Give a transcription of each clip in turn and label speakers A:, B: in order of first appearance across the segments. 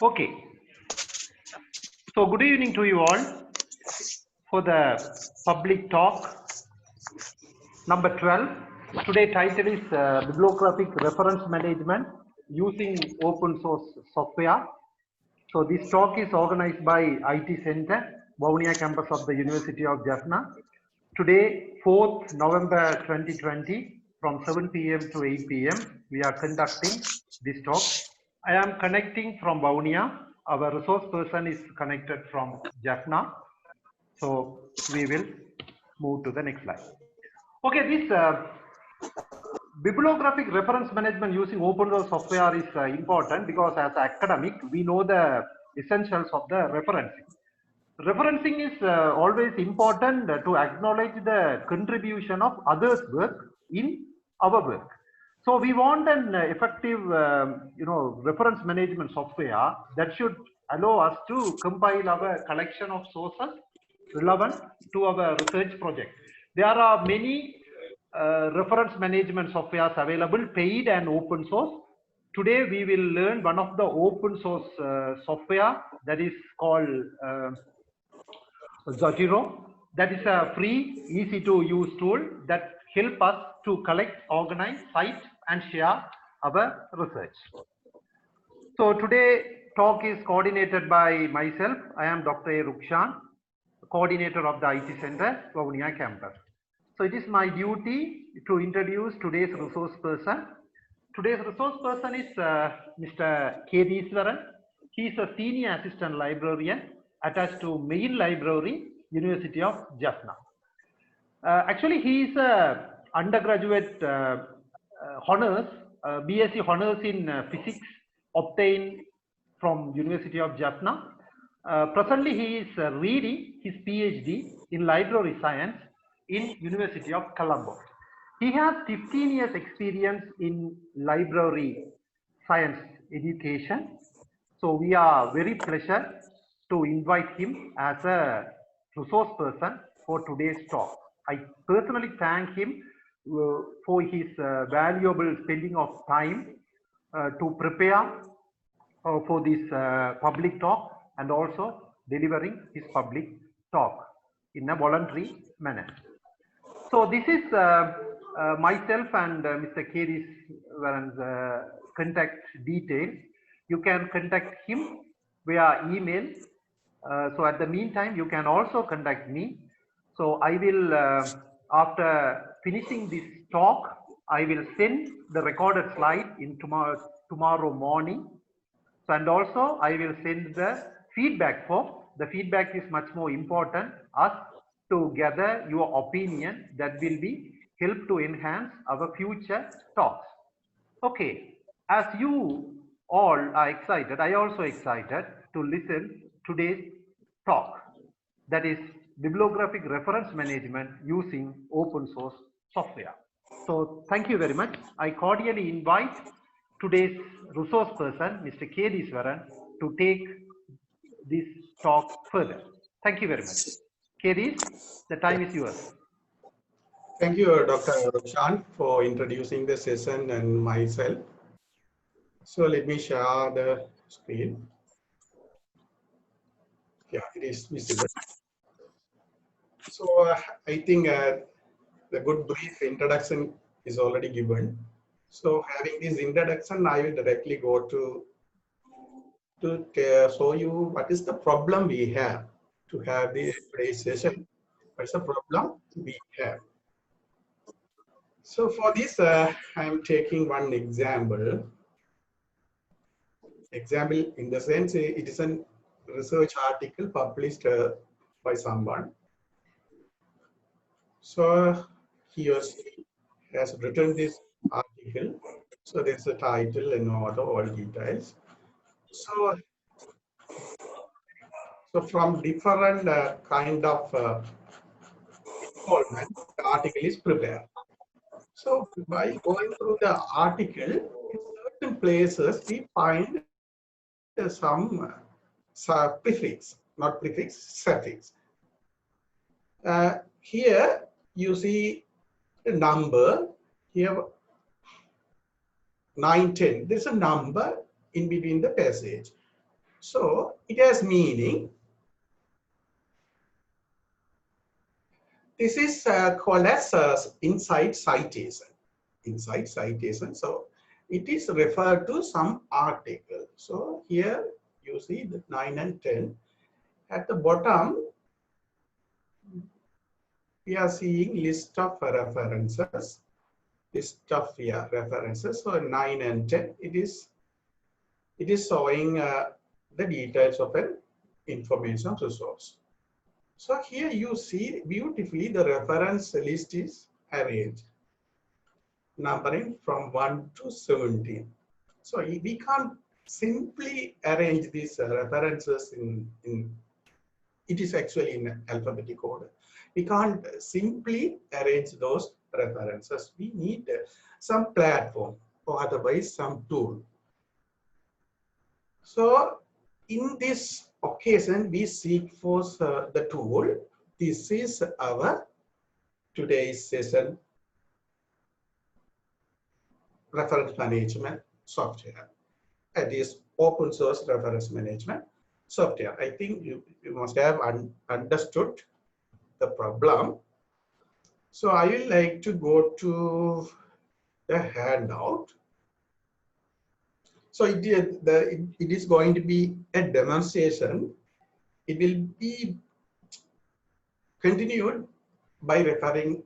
A: Okay, so good evening to you all for the public talk number 12. Today title is Bibliographic Reference Management using open source software. So this talk is organized by IT Center, Vavuniya campus of the University of Jaffna. Today, 4th November 2020, from 7 p.m. to 8 p.m., we are conducting this talk. I am connecting from Vavuniya. Our resource person is connected from Jaffna. So we will move to the next slide. Okay, this bibliographic reference management using open source software is important because as academic, we know the essentials of the referencing. Referencing is always important to acknowledge the contribution of others' work in our work. So we want an effective, reference management software that should allow us to compile our collection of sources relevant to our research project. There are many reference management softwares available, paid and open source. Today we will learn one of the open source software that is called Zotero. That is a free, easy to use tool that help us to collect, organize, cite and share our research. So today talk is coordinated by myself. I am Dr. A. Rukshan, coordinator of the IT Center, Vavuniya campus. So it is my duty to introduce today's resource person. Today's resource person is Mr. K. Deeswaran. He is a senior assistant librarian attached to Main Library, University of Jaffna. Actually, he is a undergraduate honors, BSc honors in physics obtained from University of Jaffna. Presently, he is reading his PhD in library science in University of Colombo. He has 15 years experience in library science education. So we are very pleased to invite him as a resource person for today's talk. I personally thank him for his valuable spending of time to prepare for this public talk and also delivering his public talk in a voluntary manner. So this is myself and Mr. K. Deeswaran's contact details. You can contact him via email. So at the meantime, you can also contact me. So I will, after finishing this talk, I will send the recorded slide in tomorrow morning. So, and also I will send the feedback form. The feedback is much more important us to gather your opinion that will be help to enhance our future talks. Okay, as you all are excited, I also excited to listen today's talk, that is bibliographic reference management using open source software. So thank you very much. I cordially invite today's resource person, Mr. K. Deeswaran, to take this talk further. Thank you very much. K. Dees, the time is yours.
B: Thank you, Dr. Rukshan, for introducing the session and myself. So let me share the screen. Yeah, it is visible. So I think the good brief introduction is already given. So having this introduction, I will directly go to show you what is the problem we have to have this today's session. What's the problem we have? So for this, I am taking one example. Example in the sense it is a research article published by someone. So he or she has written this article. So there's a title and all details. So from different kind of involvement, the article is prepared. So by going through the article, in certain places we find some prefix, not prefix, suffix. Here you see the number, here 9, 10. There's a number in between the passage. So it has meaning. This is called as inside citation. Inside citation. So it is referred to some article. So here you see the 9 and 10. At the bottom, we are seeing list of references. List of references. So 9 and 10, it is showing the details of an information resource. So here you see beautifully the reference list is arranged, numbering from 1 to 17. So we can't simply arrange these references in it is actually in alphabetic order. We can't simply arrange those references. We need some platform or otherwise some tool. So in this occasion, we seek for the tool. This is our today's session, reference management software. It is open source reference management software. I think you must have understood the problem. So I will like to go to the handout. So it is going to be a demonstration. It will be continued by referring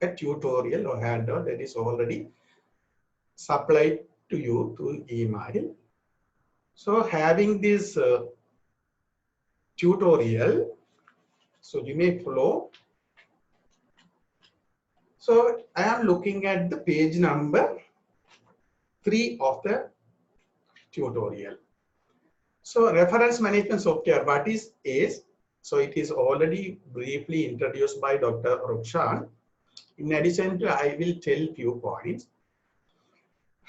B: a tutorial or handout that is already supplied to you through email. So having this tutorial, so you may follow. So I am looking at the page number 3 of the tutorial. So reference management software, what is? So it is already briefly introduced by Dr. Rukshan. In addition to, I will tell few points.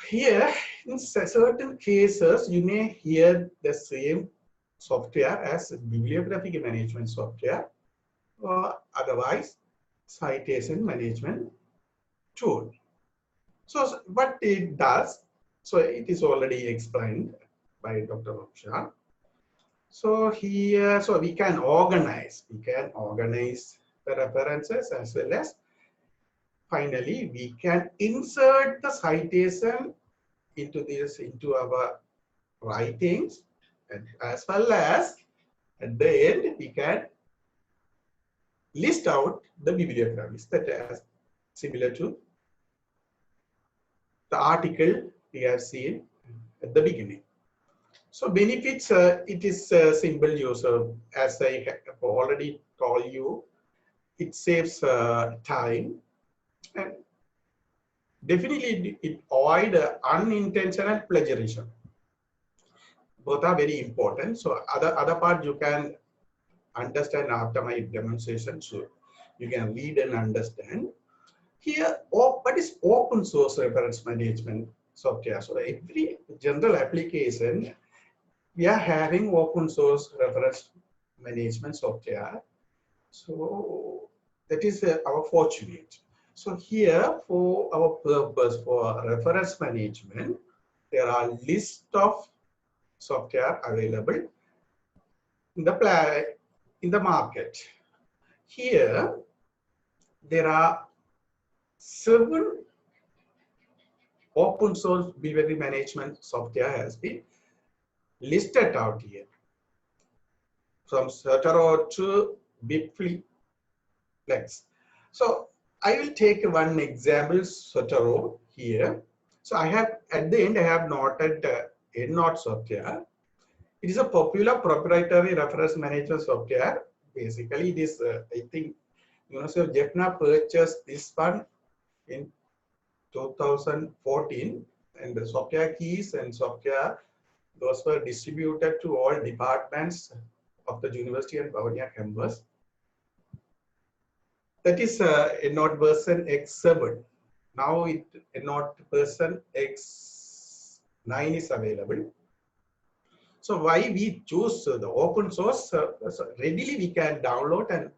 B: Here, in certain cases, you may hear the same software as bibliographic management software or otherwise citation management tool. So what it does, so it is already explained by Dr. Rukshan. So here, so we can organize the references as well as finally we can insert the citation into our writings, and as well as at the end we can list out the bibliographies that are similar to the article we have seen at the beginning. So benefits, it is simple user. As I have already told you, it saves time, and definitely it avoids unintentional plagiarism. Both are very important. So other part you can understand after my demonstration, so you can read and understand. Here, what is open source reference management software? So every general application, we are having open source reference management software. So that is our fortunate. So here, for our purpose for reference management, there are list of software available in the market. Here, there are 7 open source bibliography management software has been listed out here, from Zotero to Biblioplex. So I will take one example, Zotero here. So I have, at the end, I have noted EndNote software. It is a popular proprietary reference management software. Basically, it is, I think, University of Jaffna purchased this one in 2014, and the software keys and software, those were distributed to all departments of the university and Bavaria campus. That is EndNote version X7. Now EndNote version X9 is available. So why we choose the open source? So readily we can download and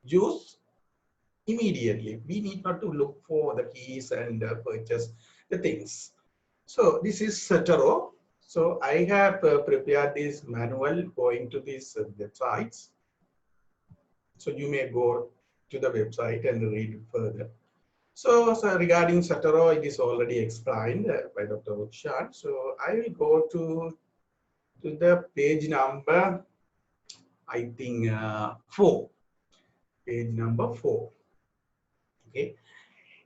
B: use immediately. We need not to look for the keys and purchase the things. So this is Zotero. So I have prepared this manual going to these websites. So you may go to the website and read further. So regarding Sataro, it is already explained by Dr. Ukshan. So I will go to the page number, I think 4. Page number 4. Okay.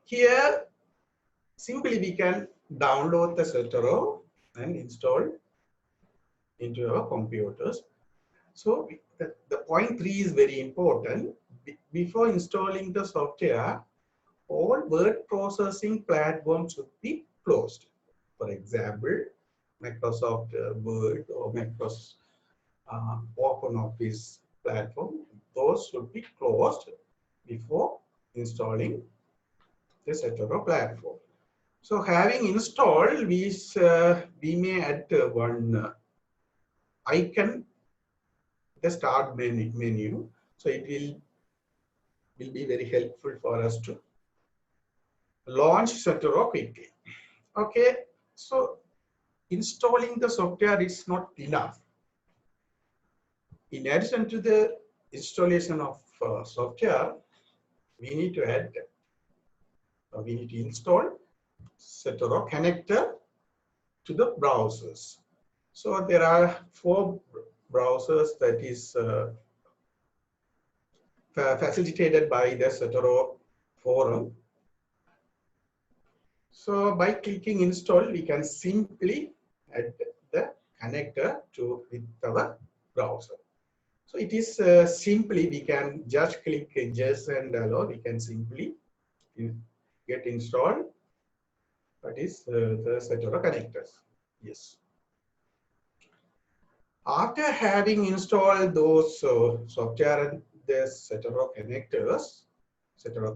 B: Here, simply we can download the Sataro and install into our computers. So the point 3 is very important. Before installing the software, all word processing platforms should be closed. For example, Microsoft Word or Microsoft OpenOffice platform, those should be closed before installing the Sataro platform. So having installed, we may add one icon, the start menu. So it will be very helpful for us to launch Sataro quickly. Okay, so installing the software is not enough. In addition to the installation of software, we need to add, we need to install Sataro connector to the browsers. So there are 4 browsers that is facilitated by the Sataro forum. So by clicking install, we can simply add the connector to with our browser. So it is simply, we can just click yes and allow, we can simply get installed. That is the Sataro connectors. Yes. After having installed those software and the Sataro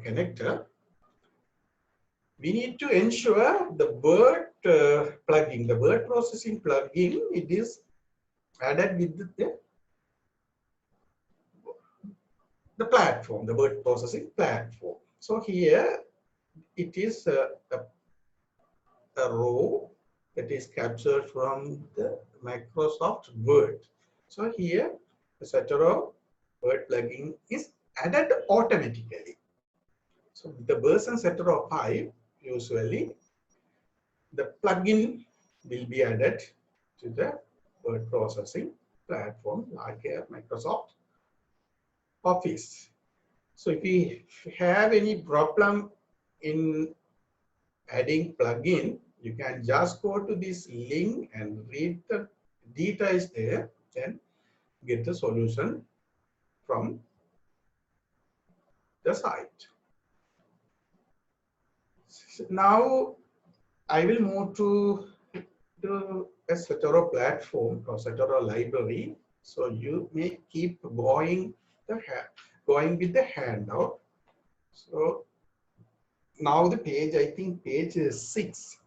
B: connector, we need to ensure the word plugin, the word processing plugin, it is added with the platform, the word processing platform. So here it is a row that is captured from the Microsoft Word. So here the Sataro word plugin is added automatically. So with the version Sataro 5, usually the plugin will be added to the word processing platform like Microsoft Office. So if we have any problem in adding plugin, you can just go to this link and read the details there, then get the solution from the site. Now I will move to a Sataro platform or Sataro library. So you may keep going with the handout. So now the page, I think page is 6.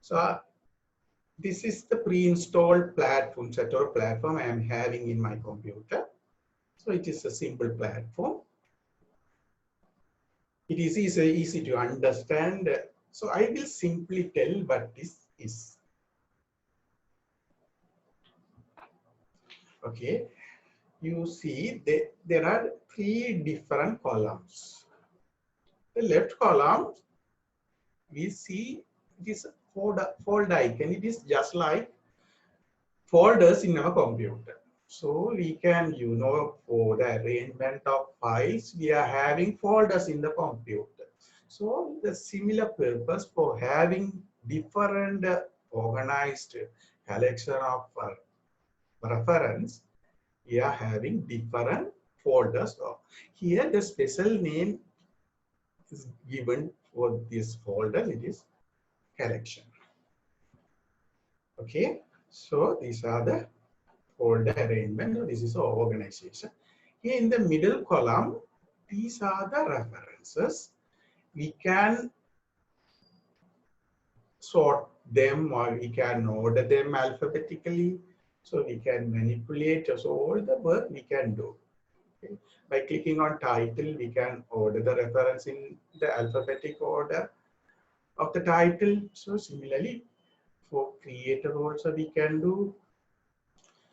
B: So this is the pre-installed platform, Sataro platform I am having in my computer. So it is a simple platform. It is easy to understand. So I will simply tell what this is. Okay, you see there are 3 different columns. The left column, we see this folder icon. It is just like folders in our computer. So we can, for the arrangement of files, we are having folders in the computer. So the similar purpose for having different organized collection of reference, we are having different folders. So here the special name is given for this folder, it is collection. Okay, so these are the folder arrangement. This is the organization. Here in the middle column, these are the references. We can sort them or we can order them alphabetically. So we can manipulate. So all the work we can do. Okay. By clicking on title, we can order the reference in the alphabetic order of the title. So similarly, For creator also we can do.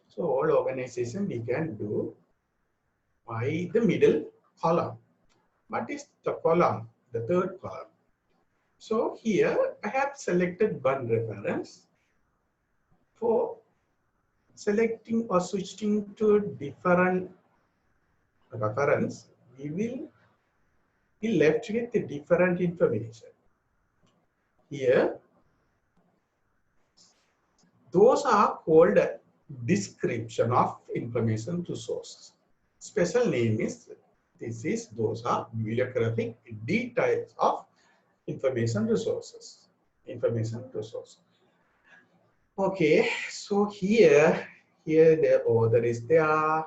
B: So all organization we can do by the middle column. What is the column? The third column. So here I have selected one reference. For selecting or switching to different reference, we will be left with the different information. Here, those are called description of information to sources. Special name is, those are bibliographic details of information resources. Information resource. Okay, so here the author is there,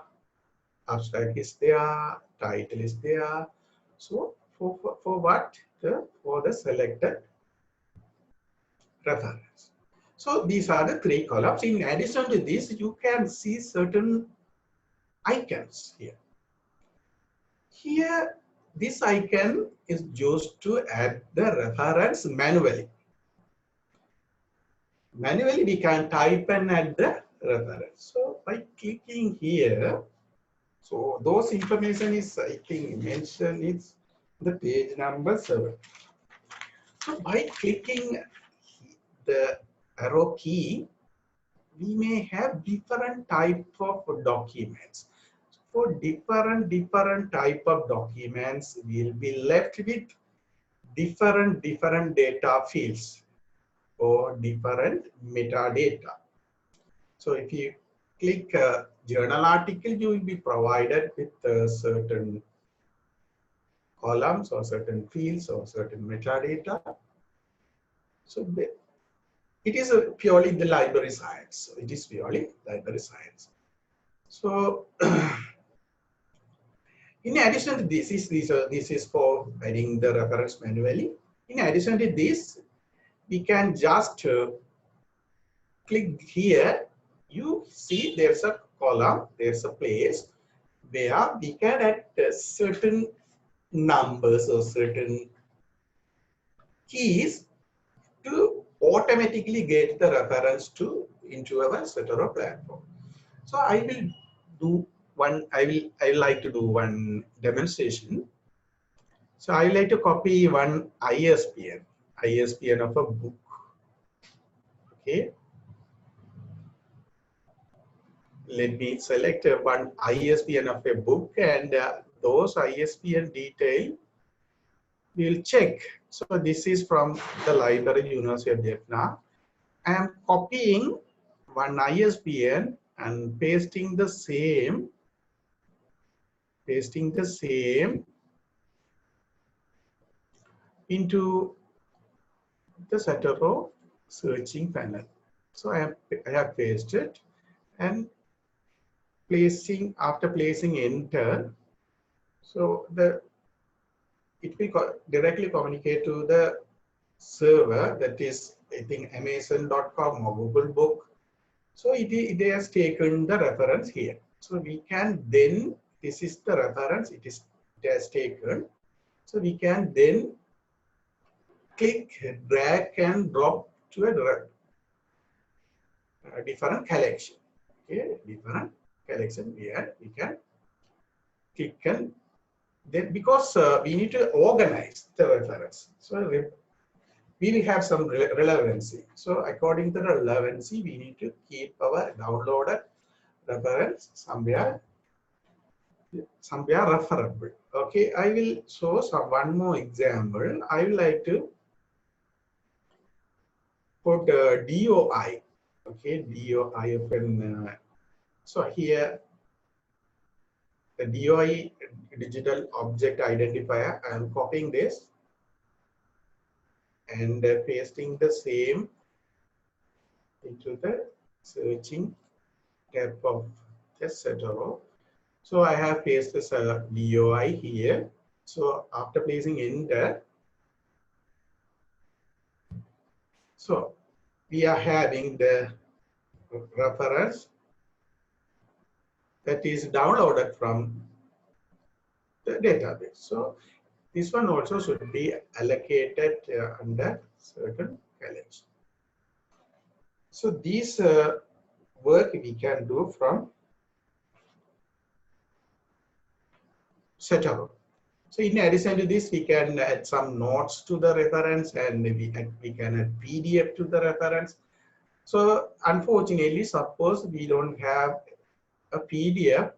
B: abstract is there, title is there. So for what? For the selected reference. So these are the three columns. In addition to this, you can see certain icons here. Here, this icon is used to add the reference manually. Manually, we can type and add the reference. So by clicking here, so those information is, I think, mentioned is the page number 7. So by clicking the arrow key, we may have different type of documents. For different type of documents, we'll be left with different data fields or different metadata. So if you click a journal article, you will be provided with certain columns or certain fields or certain metadata. So it is purely the library science. It is purely library science. So in addition to this, this is for adding the reference manually. In addition to this, we can just click here. You see there's a column, there's a place where we can add certain numbers or certain keys to automatically get the reference to into our Zotero platform. So I will do one. I will like to do one demonstration. So I like to copy one ISBN of a book. Okay. Let me select one ISBN of a book, and those ISBN detail we will check. So this is from the library University of Jaffna. I am copying one ISBN and pasting the same into the Zotero searching panel. So I have pasted and after placing enter, so it will directly communicate to the server, that is, I think, Amazon.com or Google Book. So it has taken the reference here. So we can then, this is the reference it has taken. So we can then click, drag and drop to a different collection. Okay, different collection where we can click, and then because we need to organize the reference. So we will have some relevancy. So according to the relevancy, we need to keep our downloaded reference somewhere referable. Okay, I will show one more example. I would like to put DOI. Okay, DOI open. So here the DOI, digital object identifier. I am copying this and pasting the same into the searching tab of the Zotero. So I have pasted this DOI here. So after placing enter, so we are having the reference that is downloaded from the database. So this one also should be allocated under certain collection. So these work we can do from setup. So in addition to this, we can add some notes to the reference, and we can add PDF to the reference. So unfortunately, suppose we don't have a PDF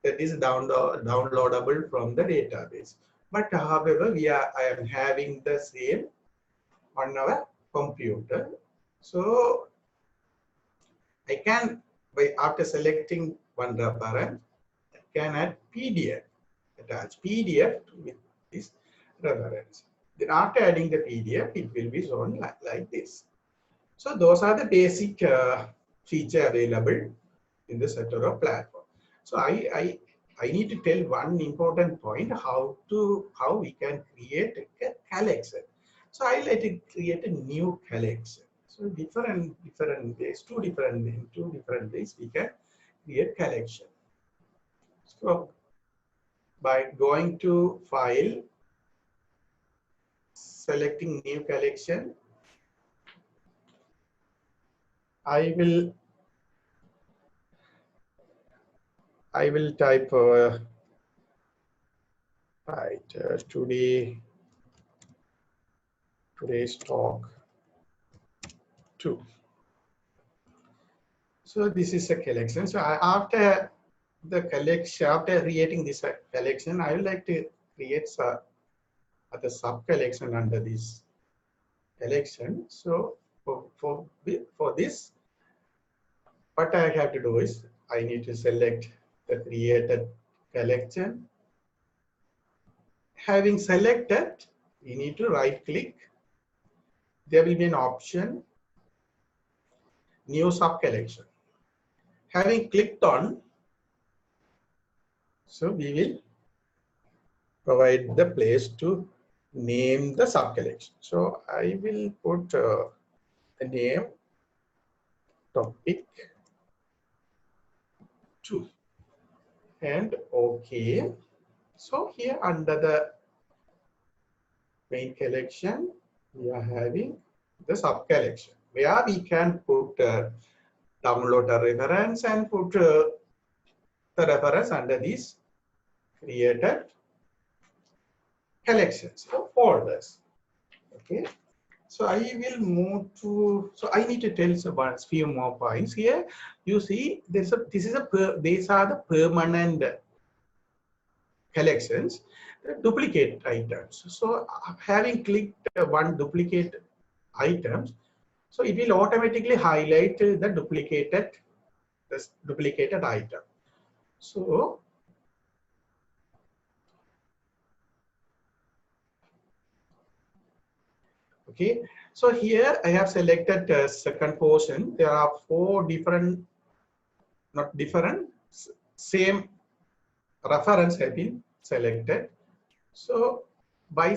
B: that is downloadable from the database. But however, I am having the same on our computer. So I can, after selecting one reference, I can add PDF, attach PDF with this reference. Then after adding the PDF, it will be shown like this. So those are the basic feature available in the Zotero platform. So I need to tell one important point, how we can create a collection. So I let it create a new collection. So different ways, two different ways we can create collection. So by going to file, selecting new collection, I will type today's talk 2. So this is a collection. So after the collection, after creating this collection, I would like to create the sub collection under this collection. So for this, what I have to do is I need to select the created collection. Having selected, you need to right click. There will be an option, new sub collection. Having clicked on, so we will provide the place to name the sub collection. So I will put the name topic 2 and OK. So here under the main collection, we are having the sub collection where we can put download a reference and put the reference under these created collections or folders. Okay. So I will move to, so I need to tell a few more points here. You see, these are the permanent collections, duplicate items. So having clicked one duplicate items, so it will automatically highlight the duplicated item. So okay, so here I have selected the second portion. There are 4 different, not different, same reference have been selected. So by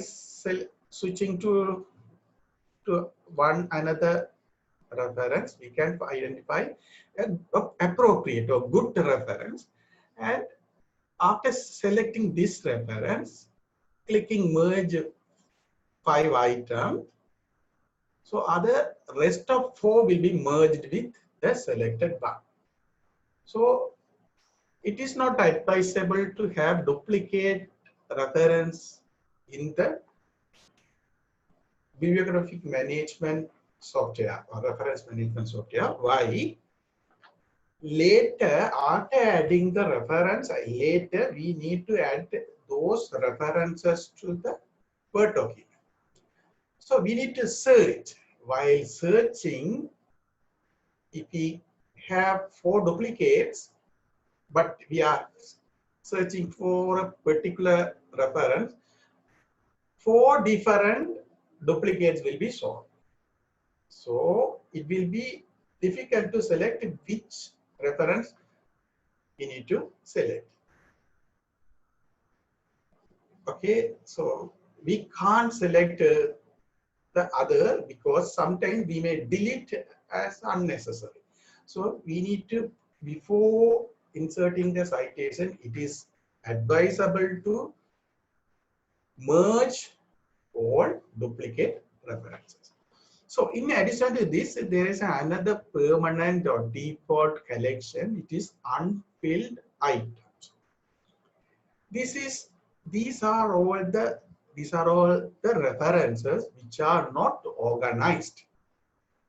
B: switching to one another reference, we can identify an appropriate or good reference. And after selecting this reference, clicking merge 5 items. So rest of 4 will be merged with the selected one. So it is not advisable to have duplicate reference in the bibliographic management software or reference management software. Why? Later, after adding the reference, later we need to add those references to the Word document. So we need to search. While searching, if we have 4 duplicates, but we are searching for a particular reference, 4 different duplicates will be shown. So it will be difficult to select which reference we need to select. Okay, so we can't select the other because sometimes we may delete as unnecessary. So we need to, before inserting the citation, it is advisable to merge all duplicate references. So in addition to this, there is another permanent or default collection. It is unfilled items. These are all the references which are not organized.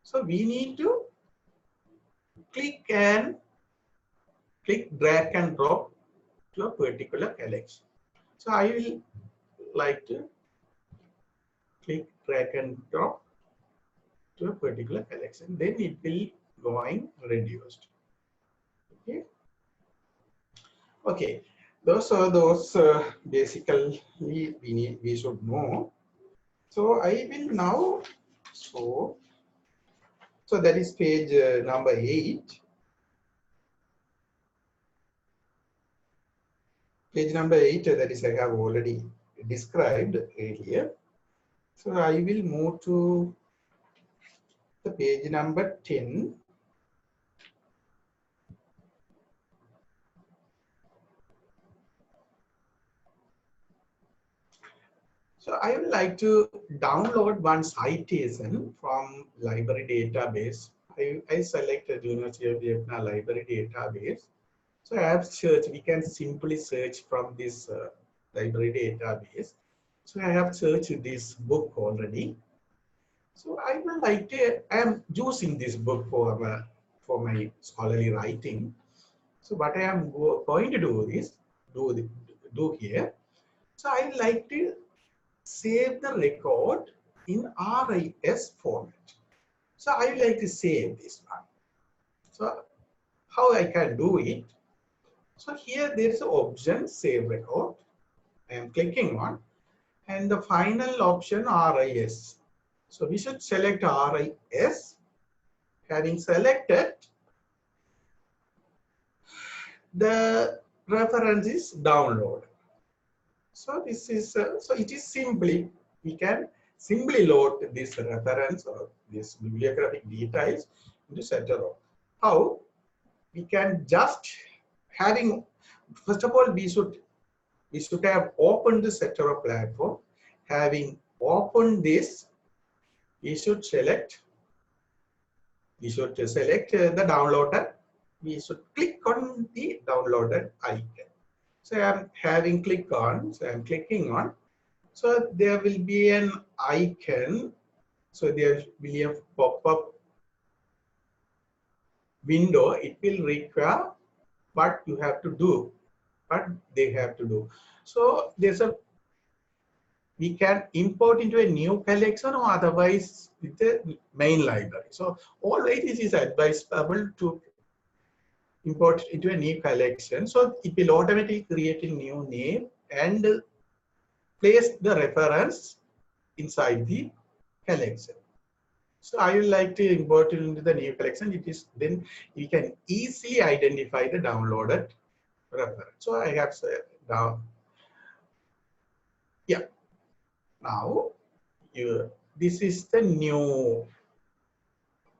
B: So we need to drag and drop to a particular collection. So I will like to click, drag and drop to a particular collection. Then it will going reduced. Okay. Okay. Those are basically we should know. So I will now so that is page number 8. Page number 8, that is I have already described earlier. So I will move to the page number 10. So I would like to download one citation from library database. I selected University of Vietnam library database. So I have searched, we can simply search from this library database. So I have searched this book already. So I would like to, I am using this book for my scholarly writing. So what I am going to do is, do here. So I would like to save the record in RIS format. So I would like to save this one. So how I can do it? So here there is an option, save record. I am clicking on, and the final option RIS. So we should select RIS. Having selected, the reference is downloaded. So this is so it is simply, we can simply load this reference or this bibliographic details into Cetero. How? We can just having, first of all, we should have opened the Cetero platform. Having opened this, we should select the downloader. We should click on the downloaded icon. So I'm having click on, so I'm clicking on. So there will be an icon. So there will be a pop-up window. It will require what you have to do, what they have to do. So we can import into a new collection or otherwise with the main library. So always it is advisable to import into a new collection. So it will automatically create a new name and place the reference inside the collection. So I would like to import it into the new collection. It is then you can easily identify the downloaded reference. So I have said down. Yeah. Now this is the new,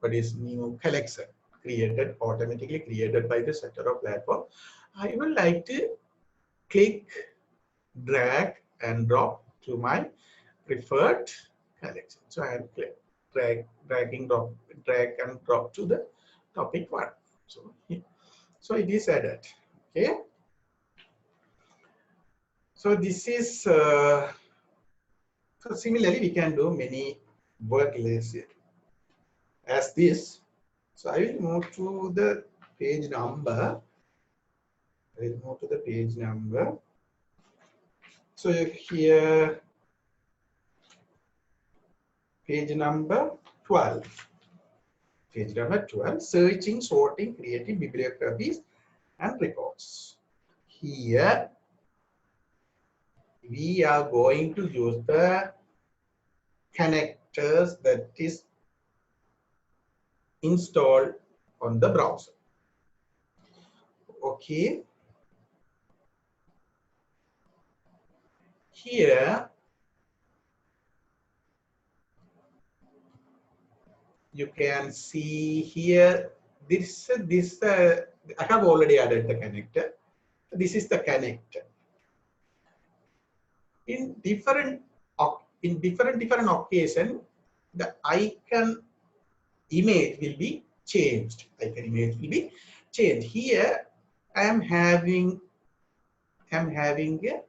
B: what is new collection created, automatically created by the Cetero platform. I would like to click, drag and drop to my preferred collection. So I am drag and drop to the topic 1. So it is added. Okay. So this is so similarly we can do many work as this. So I will move to the page number. So here, page number 12. Page number 12, searching, sorting, creating bibliographies and records. Here, we are going to use the connectors that is installed on the browser. Okay. Here, you can see here, this I have already added the connector. This is the connector. In different occasions, the icon image will be changed. Icon image will be changed. Here I am having a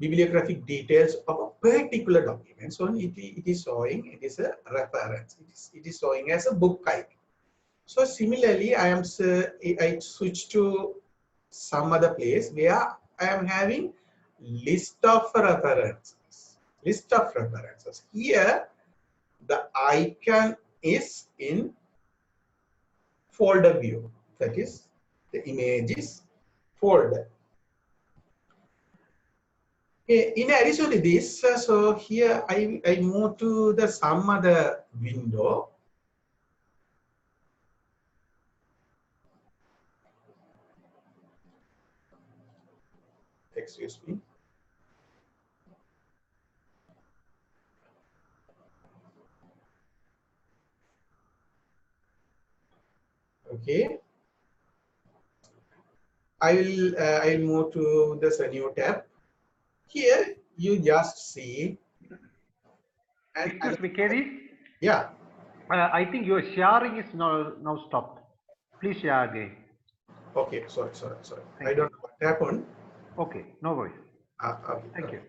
B: bibliographic details of a particular document. So it is showing, it is a reference. It is showing as a book icon. So similarly, I switch to some other place where I am having list of references. List of references. Here, the icon is in folder view. That is, the image is folder. Okay, in addition to this, so here I move to the some other window. Excuse me. Okay, I'll move to this new tab. Here you just see and
A: Excuse me, Kerry.
B: yeah.
A: I think your sharing is now stopped. Please share again.
B: Okay, sorry.
A: Thank
B: I don't know what happened.
A: Okay, no worries.
B: Okay,
A: Thank you.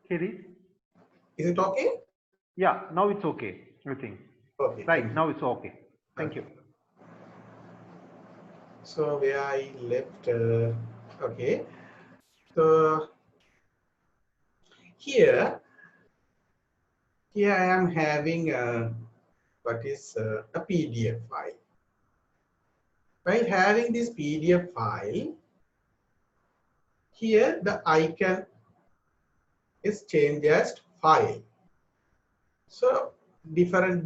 A: Kerry?
B: Is it okay?
A: Yeah, now it's okay, I think.
B: Okay,
A: Right,
B: thank you.
A: now it's okay. Thank
B: Okay.
A: you.
B: So where I left, okay. So here I am having what is a PDF file. By having this PDF file, here the icon is changed as file. So different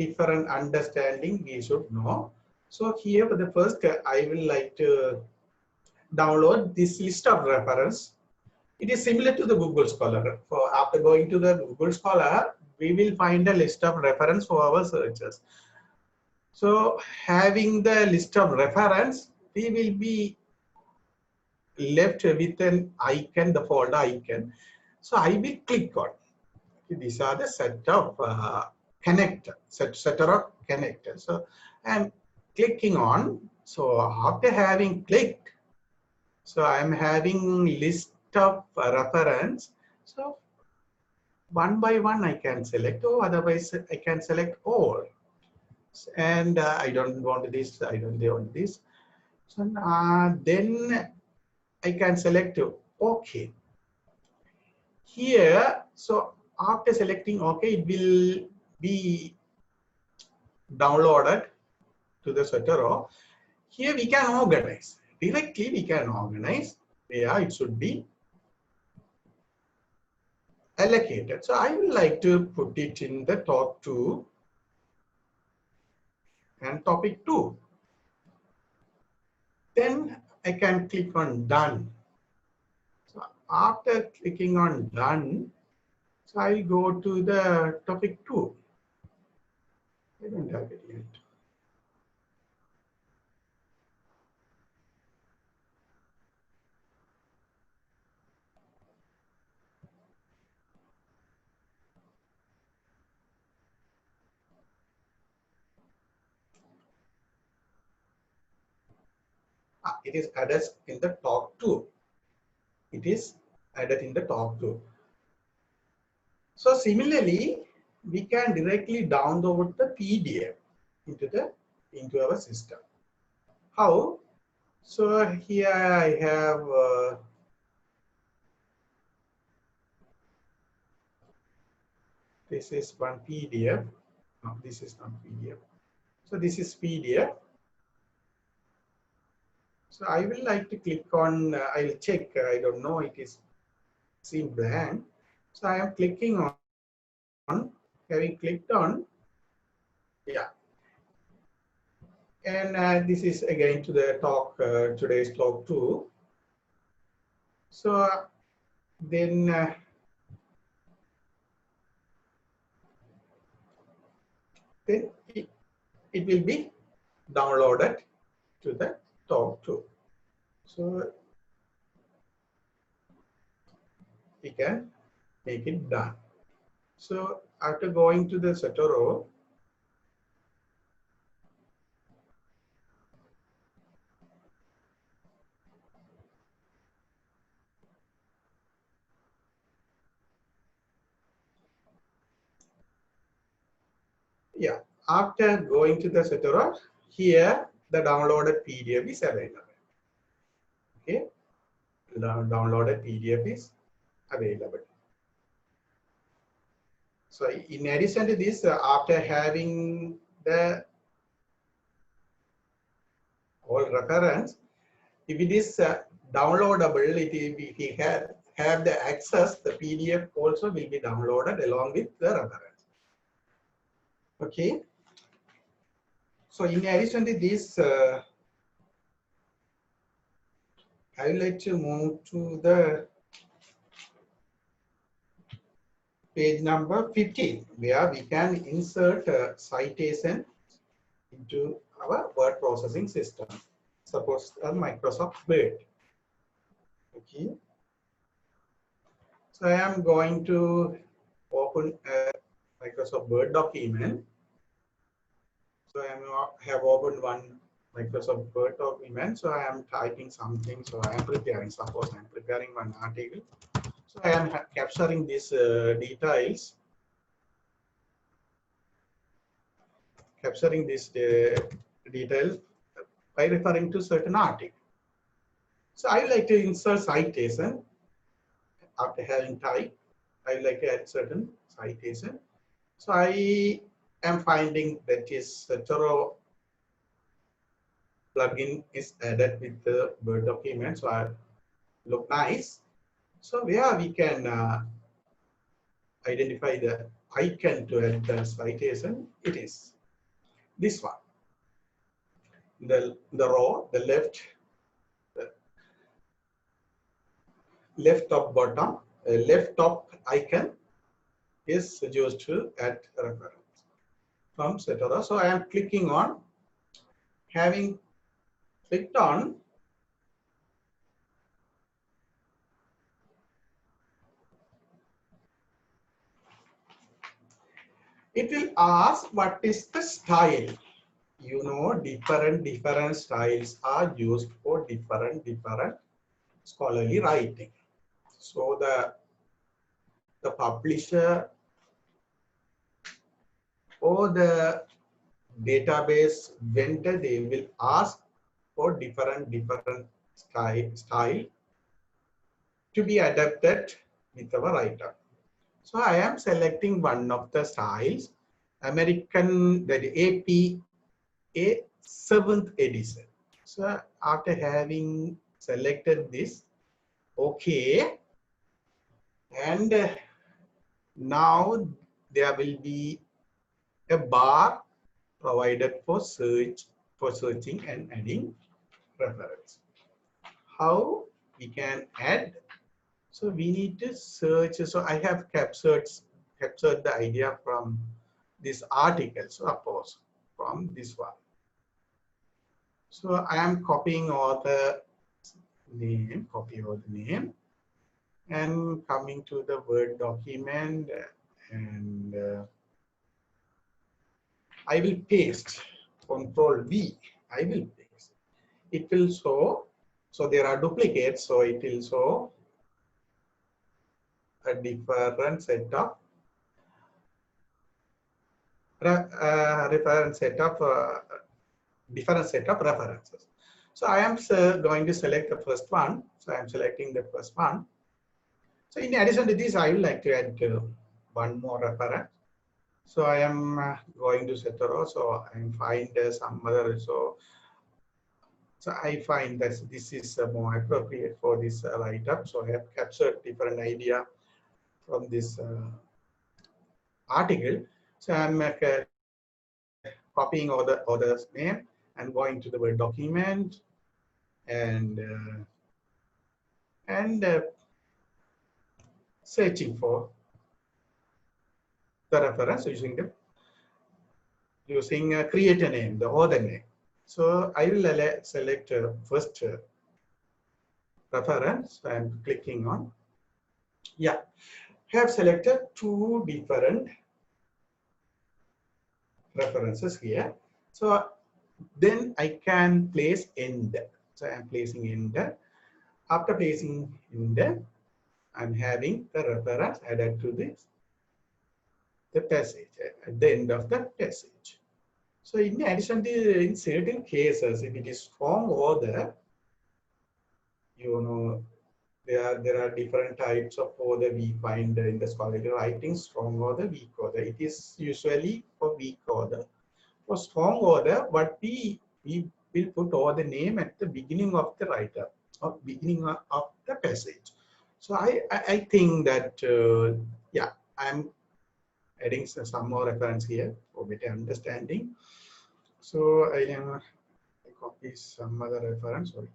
B: understanding we should know. So here for the first, I will like to download this list of reference. It is similar to the Google Scholar. For after going to the Google Scholar, we will find a list of reference for our searches. So having the list of reference, we will be left with an icon, the folder icon. So I will click on. These are the set of connector, set of connectors. So I'm clicking on. So after having clicked, so I'm having list of reference. So one by one I can select, or otherwise I can select all. And I don't want this, I don't want this. So then I can select OK. Here, so after selecting OK, it will be downloaded to the Zotero. Here we can organize. Directly we can organize where it should be allocated. So I would like to put it in the top 2 and topic 2. Then I can click on done. So after clicking on done, so I go to the topic 2. I don't have it yet. It is added in the top 2. It is added in the top 2. So similarly, we can directly download the PDF into our system. How? So here I have this is one PDF. No, this is not PDF. So this is PDF. So I will like to click on. I will check. I don't know. It is seem blank. So I am clicking on having clicked on, yeah. And this is again to the talk, today's talk 2. So then it will be downloaded to the talk 2. So we can make it done. So after going to the Zotero, yeah, after going to the Zotero, here the downloaded PDF is available. Okay, the downloaded PDF is available. So in addition to this, after having the whole reference, if it is downloadable, if we have the access, the PDF also will be downloaded along with the reference. Okay. So in addition to this, I would like to move to the page number 15, where we can insert citation into our word processing system. Suppose Microsoft Word. Okay. So I am going to open a Microsoft Word document. So I have opened one Microsoft Word document. So I am typing something. So I am preparing. Suppose I am preparing one article. So I am capturing these details. Capturing this detail by referring to certain article. So I like to insert citation after having typed. I like to add certain citation. So I am finding that is thorough plugin is added with the Word document. So I look nice. So where we can identify the icon to add the citation, it is this one. The row, the left top bottom, left top icon is used to add reference from Zotero. So I am clicking on, having clicked on, it will ask what is the style. You know, different styles are used for different scholarly writing. So the publisher or the database vendor, they will ask for different style to be adapted with our writer. So I am selecting one of the styles, American, that APA 7th edition. So after having selected this, okay, and now there will be a bar provided for searching and adding reference. How we can add? So we need to search. So I have captured the idea from this article. So suppose from this one. So I am copying all the name, and coming to the Word document, and I will paste. Control V. I will paste. It will show. So there are duplicates. So it will show a different set of different set of references. So I am going to select the first one. So I am selecting the first one. So in addition to this, I would like to add one more reference. So I am going to Zotero. So I find some other. So I find that this is more appropriate for this write-up. So I have captured different idea from this article. So I'm copying all the author's name and going to the Word document and searching for the reference using create a name, the author name. So I will select first reference and clicking on. Yeah, have selected two different references here. So then I can place end. So I'm placing end. After placing end, I'm having the reference added to the passage at the end of the passage. So in addition to in certain cases, if it is strong author, you know, there are different types of author we find in the scholarly writing, strong author, weak author. It is usually for weak author. For strong author, what we will put author name at the beginning of the writer or beginning of the passage. So I think that yeah, I'm adding some more reference here for better understanding. So I copy some other reference. Sorry.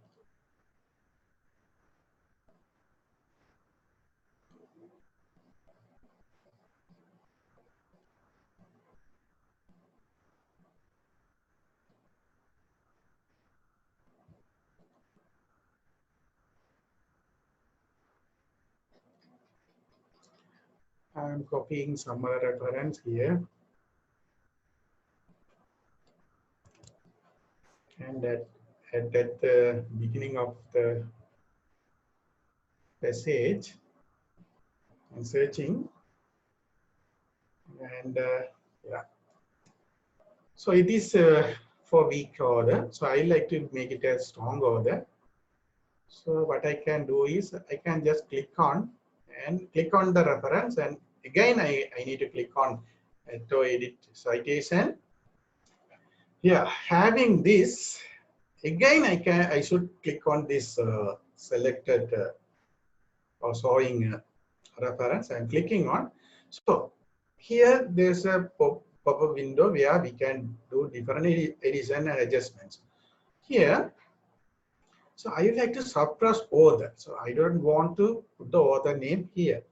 B: I'm copying some other reference here. And at the beginning of the passage, I'm searching. And yeah. So it is for weak order. So I like to make it a strong order. So what I can do is I can just click on the reference, and again I need to click on to edit citation. Yeah, having this, again I should click on this selected or showing reference. I'm clicking on. So here there's a pop-up window where we can do different edition and adjustments. Here, so I would like to suppress author. So I don't want to put the author name here.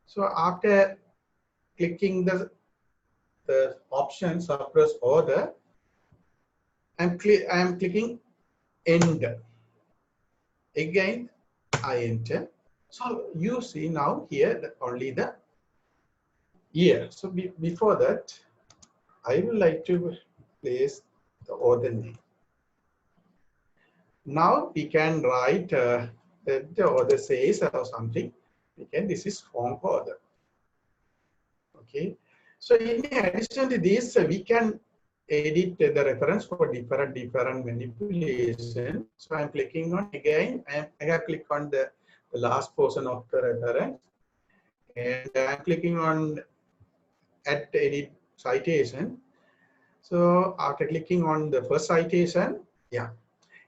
B: So after clicking the option suppress author, I'm clicking end. Again, I enter. So you see now here only the year. So before that, I would like to place the author name. Now we can write the author says or something. This is strong author. Okay. So in addition to this, we can edit the reference for different manipulation. So I'm clicking on again. I have clicked on the last portion of the reference, and I'm clicking on at edit citation. So after clicking on the first citation, yeah,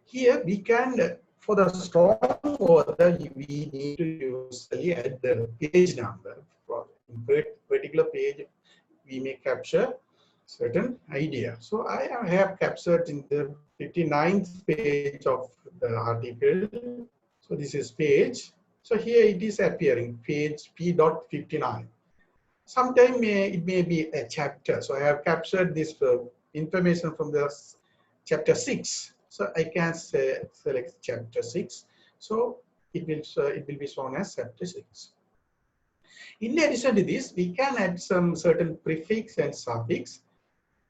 B: here we can, for the strong author, we need to usually add the page number. For particular page, we may capture certain idea. So I have captured in the 59th page of the article. So this is page. So here it is appearing, page P.59. Sometimes it may be a chapter. So I have captured this information from the chapter 6. So I can select chapter 6. So it will be shown as chapter 6. In addition to this, we can add some certain prefix and suffix.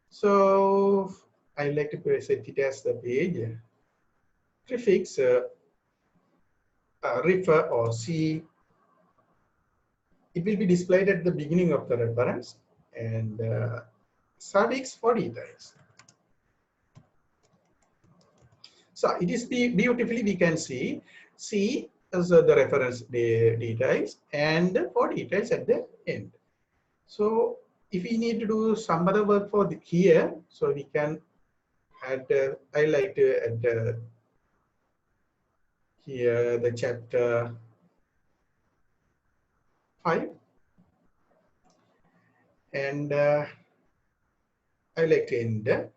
B: So I like to set it as the page. Prefix refer or see. It will be displayed at the beginning of the reference, and suffix for details. So it is beautifully we can see as the reference details and for details at the end. So if we need to do some other work for here, so we can add. I like to add here the chapter 5 and I like to enter.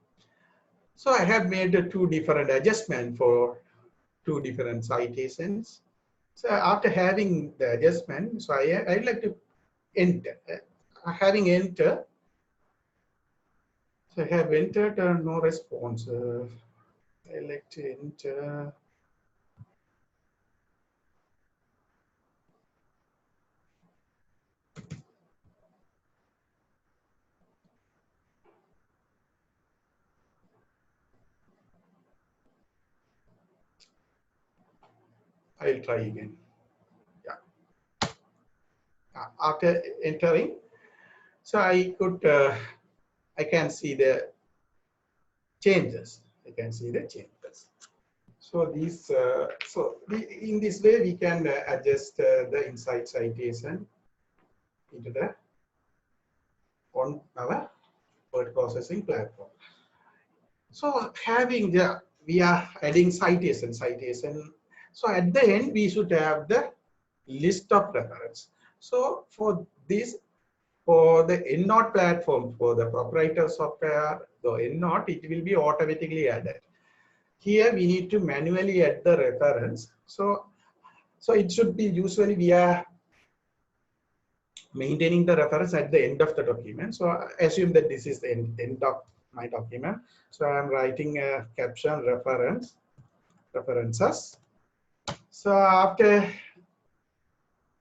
B: So I have made two different adjustments for two different citations. So after having the adjustment, so I like to enter. Having enter, so I have entered no response. I like to enter. I'll try again. Yeah. After entering, so I can see the changes. I can see the changes. So in this way we can adjust the inside citation into the on our word processing platform. So we are adding citation. So at the end we should have the list of reference. So for the EndNote platform, for the proprietary software, the EndNote, it will be automatically added. Here we need to manually add the reference. So it should be usually we are maintaining the reference at the end of the document. So assume that this is the end of my document. So I'm writing a caption references. So after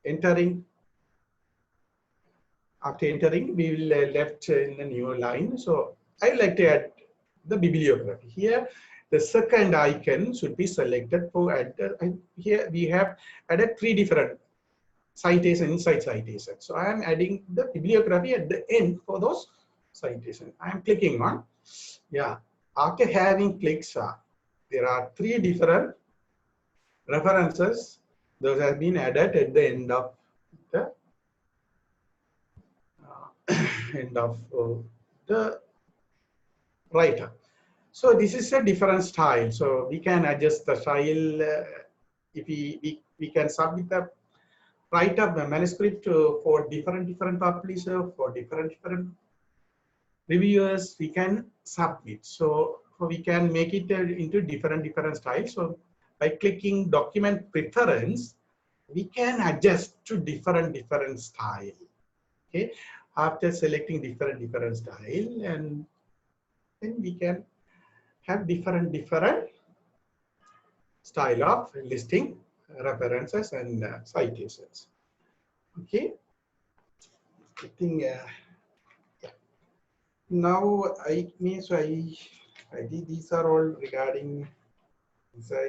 B: entering, we will left in the new line. So I like to add the bibliography. Here, the second icon should be selected for add. Here we have added three different citation inside citation. So I am adding the bibliography at the end for those citations. I am clicking on. Yeah. After having clicked, there are three different references. Those have been added at the end of the the writer. So this is a different style. So we can adjust the style. If we can submit the write up the manuscript for different publisher, for different reviewers, we can submit. So we can make it into different styles. So by clicking document preference, we can adjust to different style. Okay, after selecting different style, and then we can have different style of listing references and citations. Okay, I think yeah. Now I did these are all regarding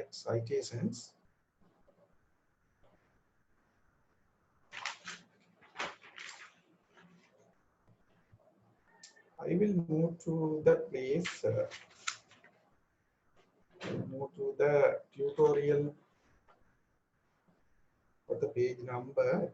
B: citations. I will move to the place. Move to the tutorial for the page number.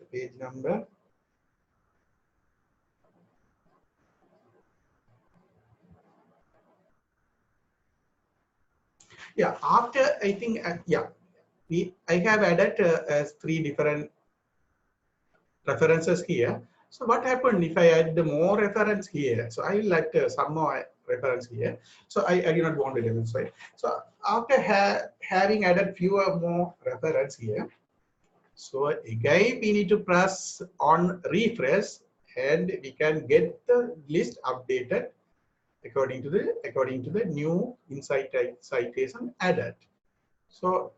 B: Yeah, after I think I have added three different references here. So what happened if I add the more reference here? So I will add some more reference here. So I do not want to demonstrate. So after having added fewer more reference here, so again we need to press on refresh, and we can get the list updated according to the new inside citation added. So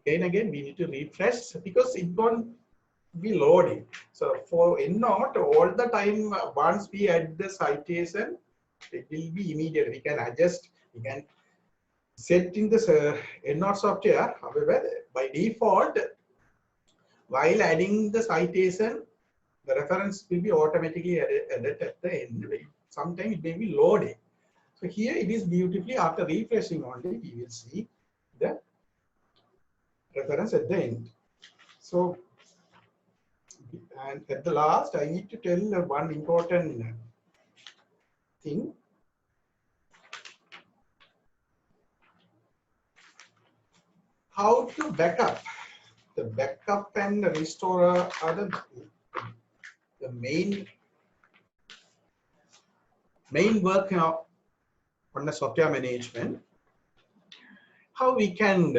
B: again we need to refresh because it won't be loading. So for EndNote, all the time once we add the citation, it will be immediate. We can adjust, we can set in this EndNote software. However, by default, while adding the citation, the reference will be automatically added at the end. Sometimes it may be loading. So here it is beautifully, after refreshing only, we will see the reference at the end. So, and at the last, I need to tell one important thing. How to backup. The backup and the restore are the main work on the software management, how we can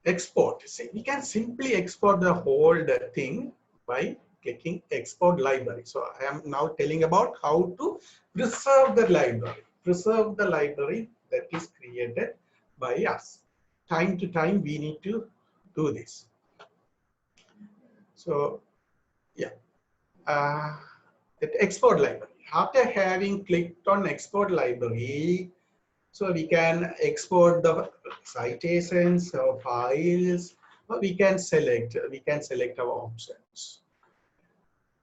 B: export. See, we can simply export the whole thing by clicking export library. So I am now telling about how to preserve the library. Preserve the library that is created by us. Time to time we need to do this. So yeah, that export library. After having clicked on export library, so we can export the citations or files, or we can select our options.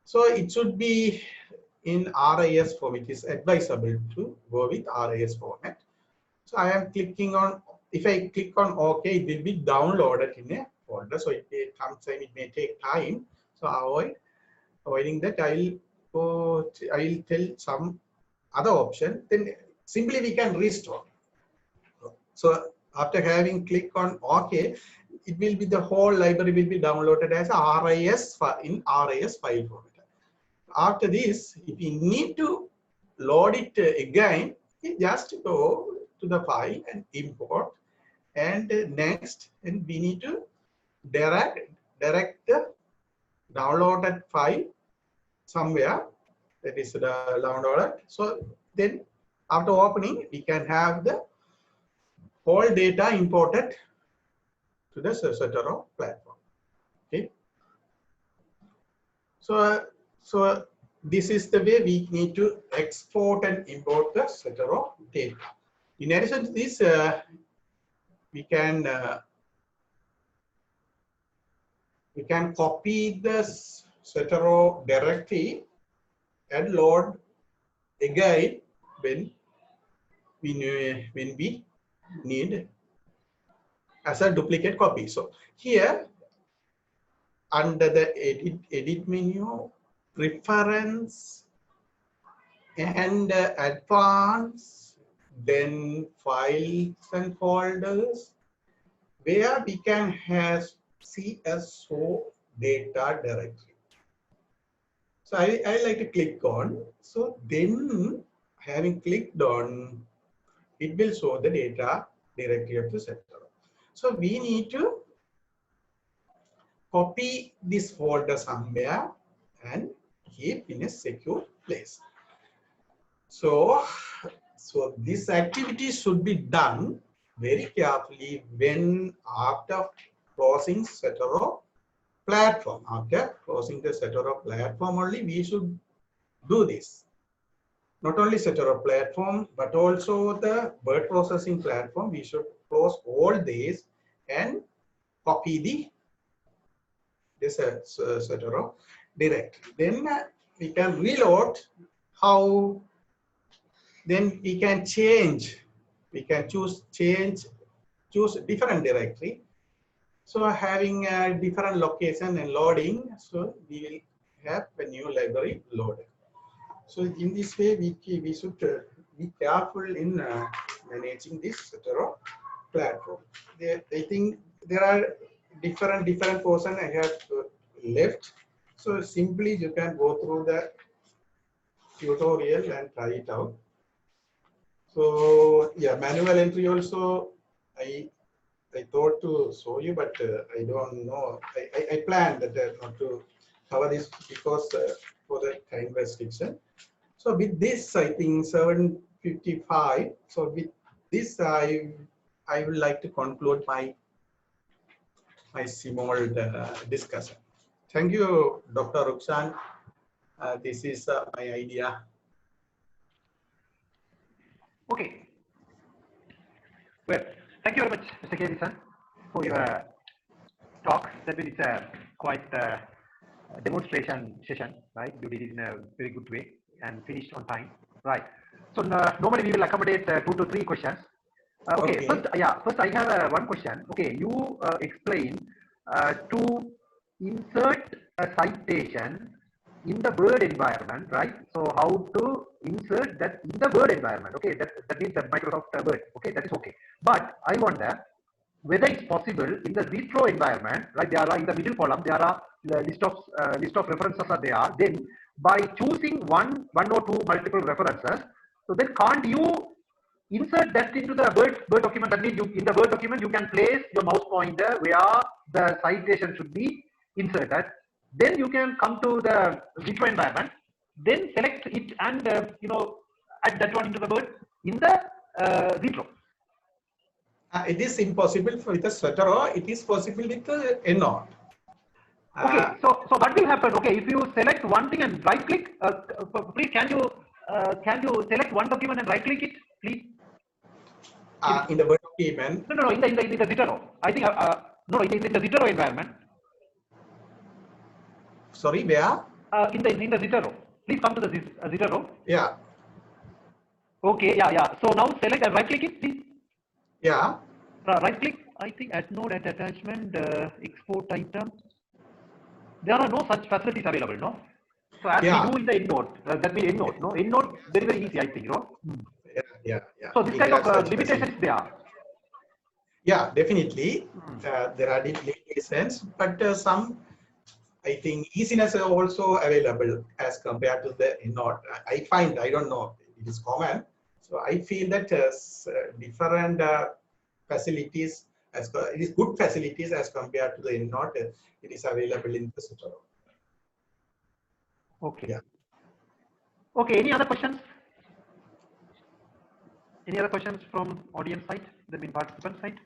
B: So it should be in RIS form. It is advisable to go with RIS format. So I am clicking on, if I click on OK, it will be downloaded in a folder. So sometimes it may take time. So avoiding that, I'll tell some other option. Then simply we can restore. So after having click on OK, it will be the whole library will be downloaded as a RIS in RIS file format. After this, if you need to load it again, you just go to the file and import, and next, and we need to direct the downloaded file somewhere, that is the downloaded. So then after opening, we can have the whole data imported to the Zotero platform. Okay. So this is the way we need to export and import the Zotero data. In addition to this, we can copy the Zotero directory and load again when we need as a duplicate copy. So here under the edit menu, preference and advanced, then files and folders, where we can have CSO data directory. So I like to click on. So then having clicked on, it will show the data directory of the Zotero. So we need to copy this folder somewhere and keep in a secure place. So this activity should be done very carefully when after closing Zotero platform. After closing the Zotero platform only, we should do this. Not only Zotero platform, but also the word processing platform. We should close all these and copy this Zotero directory. Then we can reload. How? Then we can change. We can choose different directory. So having a different location and loading, so we will have a new library loaded. So in this way, we should be careful in managing this Zotero platform. I think there are different portions I have left. So simply you can go through the tutorial and try it out. So yeah, manual entry also I thought to show you, but I don't know. I planned that not to cover this because for the time restriction. So with this, I think 7:55. So with this, I would like to conclude my small discussion. Thank you, Dr. Rukshan. This is my idea.
A: Okay. Well, thank you very much, Mr. K. for your talk. That means it's a quite demonstration session, right? You did it in a very good way and finished on time, right? So normally we will accommodate 2 to 3 questions. Okay. First I have one question. Okay, you explain to insert a citation in the Word environment, right? So how to insert that in the Word environment? Okay, that means the Microsoft Word. Okay, that is okay. But I wonder whether it's possible in the retro environment, right? There are in the middle column, there are the list of references are there. Then by choosing one or two multiple references, so then can't you insert that into the Word document? That means in the Word document you can place your mouse pointer where the citation should be inserted. Then you can come to the Vitro environment, then select it and add that one into the Word in the Vitro.
B: It is impossible with a Zotero. It is possible with EndNote.
A: Okay, so what will happen? Okay, if you select one thing and right click, please can you select one document and right click it, please?
B: In the Word document.
A: No, in the Zotero. I think no, in the Zotero environment.
B: Sorry, where?
A: In the Zotero. Please come to the Zotero.
B: Yeah.
A: Okay, yeah. So now select and right click it, please.
B: Yeah.
A: Right click. I think add node at attachment, export item. There are no such facilities available, no? So as we do in the EndNote, that means EndNote, no? EndNote, very easy, I think, no?
B: Yeah.
A: So this kind of limitation is there.
B: Yeah, definitely. There are limitations, but some, I think, easiness are also available as compared to the EndNote. I don't know, it is common. So I feel that different facilities, it is good facilities as compared to the EndNote. It is available in the Zotero.
A: Okay.
B: Yeah.
A: Okay. Any other questions? Any other questions from audience side, the main participant side?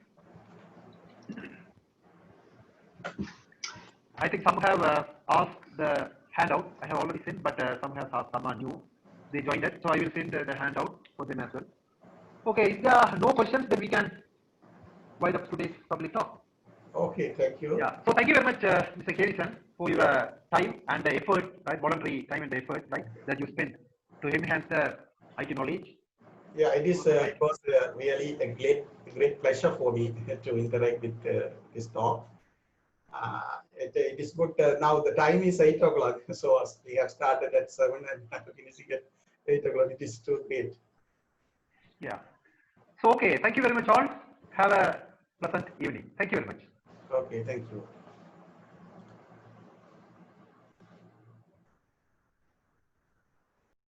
A: I think some have asked the handout. I have already sent, but some have asked, some are new. They joined it, so I will send the handout for them as well. Okay. If there are no questions, then we can wind up today's public talk.
B: Okay, thank you.
A: Yeah. So thank you very much, Mr. Kerrison, for your time and the effort, right? Voluntary time and the effort, right, that you spent to enhance the IT knowledge.
B: Yeah, it is. It was really a great pleasure for me to interact with this talk. It is good. Now the time is 8 o'clock, so we have started at 7 and finishing at 8 o'clock. It is too great.
A: Yeah. So okay, thank you very much all. Have a pleasant evening. Thank you very much.
B: Okay, thank you.